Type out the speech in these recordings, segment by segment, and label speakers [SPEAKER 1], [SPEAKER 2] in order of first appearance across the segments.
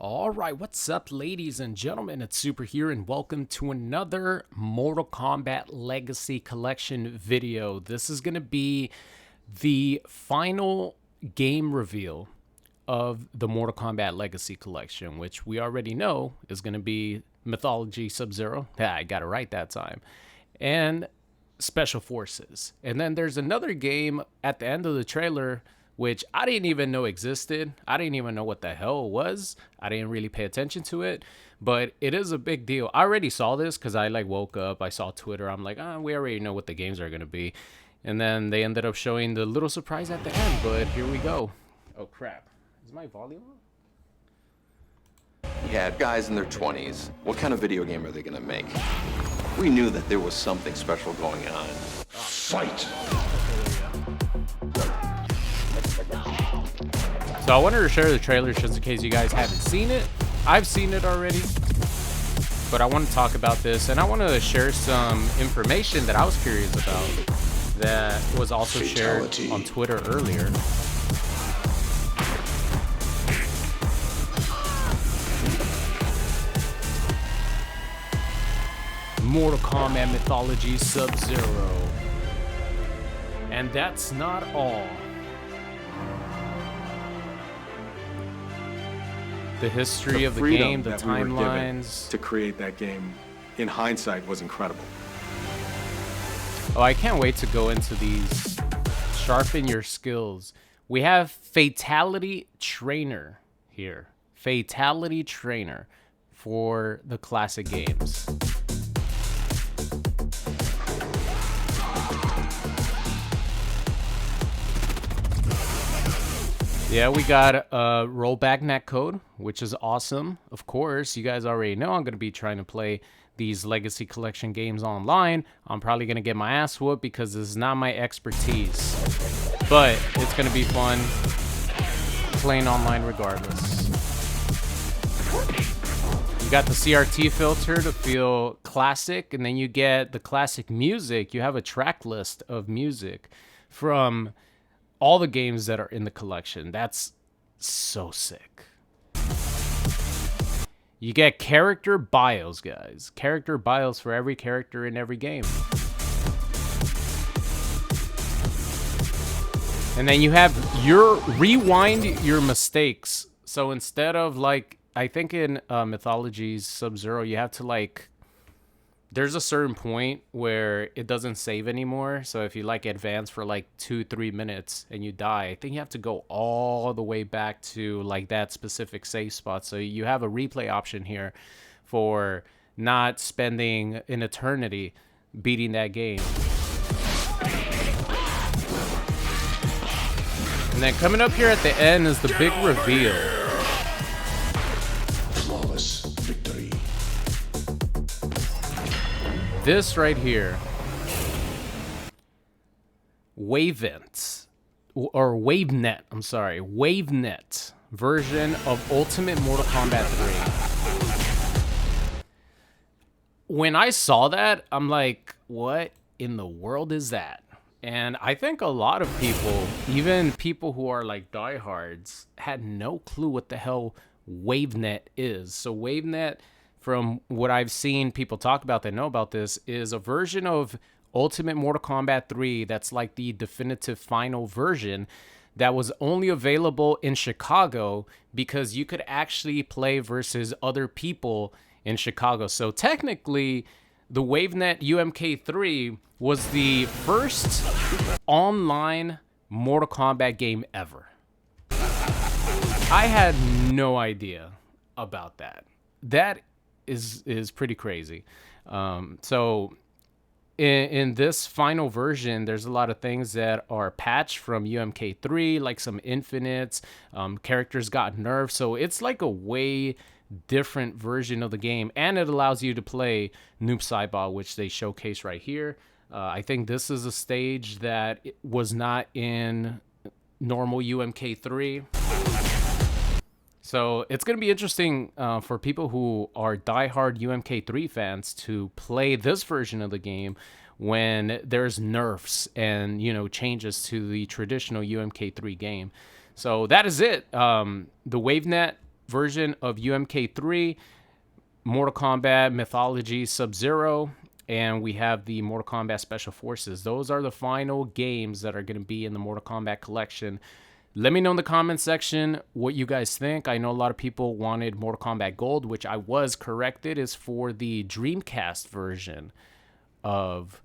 [SPEAKER 1] All right, what's up, ladies and gentlemen? It's Super here, and welcome to another Mortal Kombat Legacy Collection video. This is going to be the final game reveal of the Mortal Kombat Legacy Collection, which we already know is going to be Mythology Sub-Zero. Yeah, I got it right that time. And Special Forces. And then there's another game at the end of the trailer which I didn't even know existed. I didn't even know what the hell it was. I didn't really pay attention to it, but it is a big deal. I already saw this because I woke up, I saw Twitter. I'm like, we already know what the games are going to be. And then they ended up showing the little surprise at the end, but here we go. Oh crap. Is my volume on?
[SPEAKER 2] Yeah, guys in their 20s. What kind of video game are they going to make? We knew that there was something special going on. Fight!
[SPEAKER 1] So I wanted to share the trailer just in case you guys haven't seen it. I've seen it already, but I want to talk about this, and I want to share some information that I was curious about that was also shared on Twitter earlier. Mortal Kombat Mythology Sub-Zero. And that's not all. The history of the game, the timelines.
[SPEAKER 3] To create that game, in hindsight, was incredible.
[SPEAKER 1] Oh, I can't wait to go into these. Sharpen your skills. We have Fatality Trainer here. Fatality Trainer for the classic games. Yeah, we got a rollback netcode, which is awesome. Of course, you guys already know I'm going to be trying to play these Legacy Collection games online. I'm probably going to get my ass whooped because this is not my expertise. But it's going to be fun playing online regardless. You got the CRT filter to feel classic, and then you get the classic music. You have a track list of music from all the games that are in the collection. That's so sick. You get character bios, guys. Character bios for every character in every game. And then you have your rewind your mistakes. So instead of I think in Mythology's Sub-Zero, you have to there's a certain point where it doesn't save anymore. So if you advance for 2-3 minutes and you die, I think you have to go all the way back to that specific save spot. So you have a replay option here for not spending an eternity beating that game. And then coming up here at the end is the big reveal. This right here, Wavenet, or Wavenet, I'm sorry, Wavenet version of Ultimate Mortal Kombat 3. When I saw that, I'm like, what in the world is that? And I think a lot of people, even people who are diehards, had no clue what the hell Wavenet is. So Wavenet, from what I've seen people talk about that know about this, is a version of Ultimate Mortal Kombat 3 that's the definitive final version that was only available in Chicago because you could actually play versus other people in Chicago. So technically, the Wavenet UMK3 was the first online Mortal Kombat game ever. I had no idea about that. That is pretty crazy. So in this final version, there's a lot of things that are patched from UMK3, like some infinites. Characters got nerfed, so it's a way different version of the game, and it allows you to play Noob Saibot, which they showcase right here. I think this is a stage that was not in normal UMK3. So it's going to be interesting for people who are diehard UMK3 fans to play this version of the game when there's nerfs and, changes to the traditional UMK3 game. So that is it. The Wavenet version of UMK3, Mortal Kombat Mythology Sub-Zero, and we have the Mortal Kombat Special Forces. Those are the final games that are going to be in the Mortal Kombat collection. Let me know in the comment section what you guys think. I know a lot of people wanted Mortal Kombat Gold, which I was corrected, is for the Dreamcast version of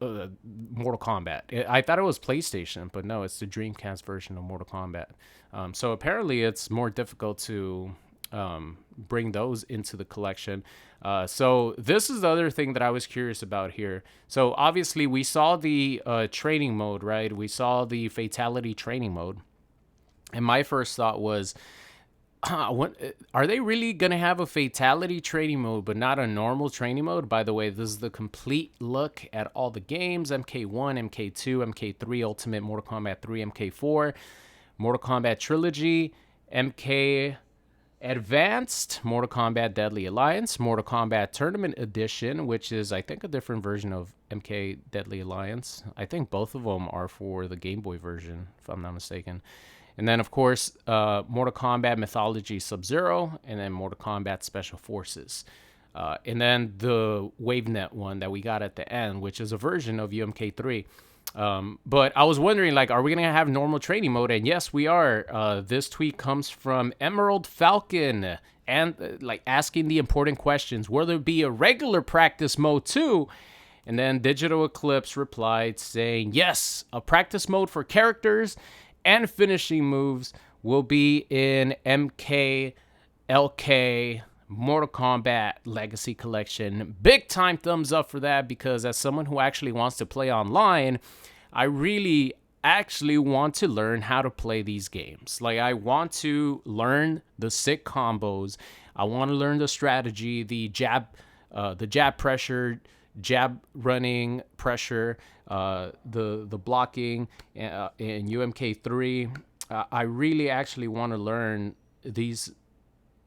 [SPEAKER 1] Mortal Kombat. I thought it was PlayStation, but no, it's the Dreamcast version of Mortal Kombat. So apparently it's more difficult to bring those into the collection. So this is the other thing that I was curious about here. So obviously we saw the training mode, right? We saw the fatality training mode. And my first thought was, what, are they really going to have a fatality training mode, but not a normal training mode? By the way, this is the complete look at all the games: MK1, MK2, MK3, Ultimate Mortal Kombat 3, MK4, Mortal Kombat Trilogy, MK Advanced, Mortal Kombat Deadly Alliance, Mortal Kombat Tournament Edition, which is, I think, a different version of MK Deadly Alliance. I think both of them are for the Game Boy version, if I'm not mistaken. And then, of course, Mortal Kombat Mythology Sub-Zero, and then Mortal Kombat Special Forces. And then the Wavenet one that we got at the end, which is a version of UMK3. But I was wondering, like, are we going to have normal training mode? And yes, we are. This tweet comes from Emerald Falcon, and like asking the important questions. Will there be a regular practice mode too? And then Digital Eclipse replied saying, yes, a practice mode for characters and finishing moves will be in MKLK Mortal Kombat Legacy Collection. Big time thumbs up for that, because as someone who actually wants to play online, I really actually want to learn how to play these games. Like, I want to learn the sick combos. I want to learn the strategy, the jab pressure, jab running pressure, the blocking in UMK3. I really actually want to learn these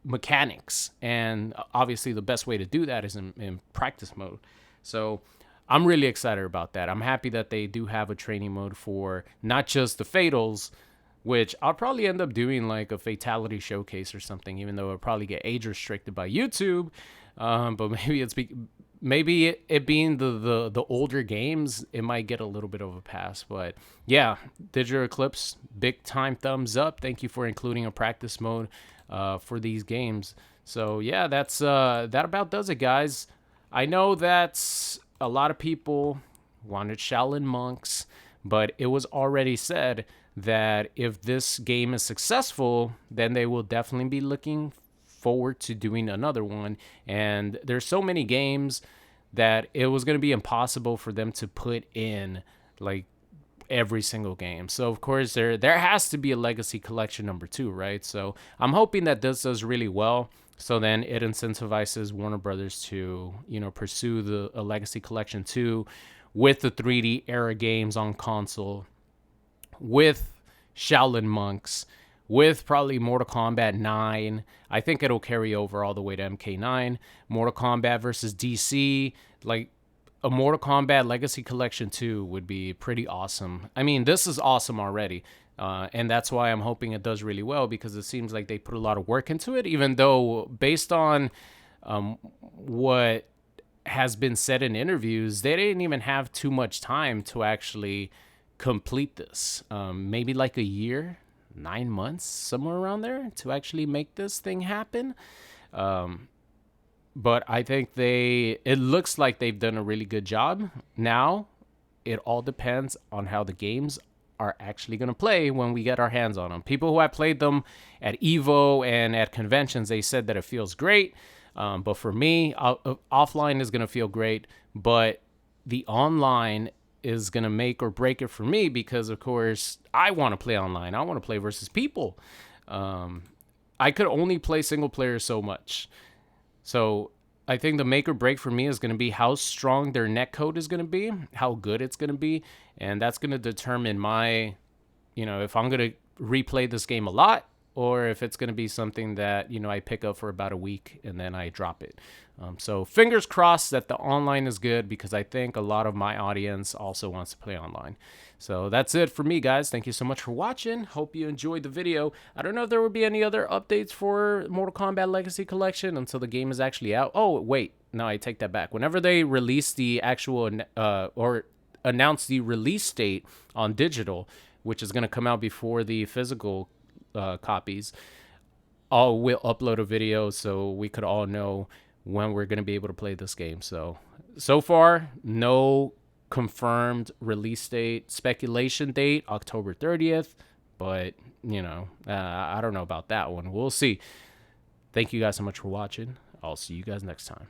[SPEAKER 1] mechanics, and obviously the best way to do that is in practice mode. So I'm really excited about that. I'm happy that they do have a training mode for not just the fatals, which I'll probably end up doing like a fatality showcase or something, even though it'll probably get age restricted by YouTube. But maybe it being the older games, it might get a little bit of a pass. But yeah, Digital Eclipse, big time thumbs up. Thank you for including a practice mode for these games. So yeah, that about does it, guys. I know that a lot of people wanted Shaolin Monks, but it was already said that if this game is successful, then they will definitely be looking forward to doing another one. And there's so many games that it was going to be impossible for them to put in like every single game. So of course there has to be a Legacy Collection number 2, right? So I'm hoping that this does really well, so then it incentivizes Warner Brothers to, pursue a Legacy Collection 2 with the 3D era games on console, with Shaolin Monks, with probably Mortal Kombat 9. I think it'll carry over all the way to MK9. Mortal Kombat versus DC, like a Mortal Kombat Legacy Collection 2 would be pretty awesome. I mean, this is awesome already. And that's why I'm hoping it does really well, because it seems like they put a lot of work into it, even though based on what has been said in interviews, they didn't even have too much time to actually complete this. Maybe like a year, 9 months, somewhere around there, to actually make this thing happen. But I think it looks like they've done a really good job. Now, it all depends on how the games are actually going to play when we get our hands on them. People who have played them at EVO and at conventions, they said that it feels great. But for me, offline is going to feel great, but the online is going to make or break it for me, because of course I want to play online. I want to play versus people. I could only play single player so much. So I think the make or break for me is going to be how strong their netcode is going to be, how good it's going to be. And that's going to determine my, if I'm going to replay this game a lot, or if it's going to be something that, you know, I pick up for about a week and then I drop it. So fingers crossed that the online is good, because I think a lot of my audience also wants to play online. So that's it for me, guys. Thank you so much for watching. Hope you enjoyed the video. I don't know if there will be any other updates for Mortal Kombat Legacy Collection until the game is actually out. Oh, wait. No, I take that back. Whenever they release the actual or announce the release date on digital, which is going to come out before the physical copies, we'll upload a video so we could all know when we're going to be able to play this game. So far, no confirmed release date. Speculation date, October 30th. But, you know, I don't know about that one. We'll see. Thank you guys so much for watching. I'll see you guys next time.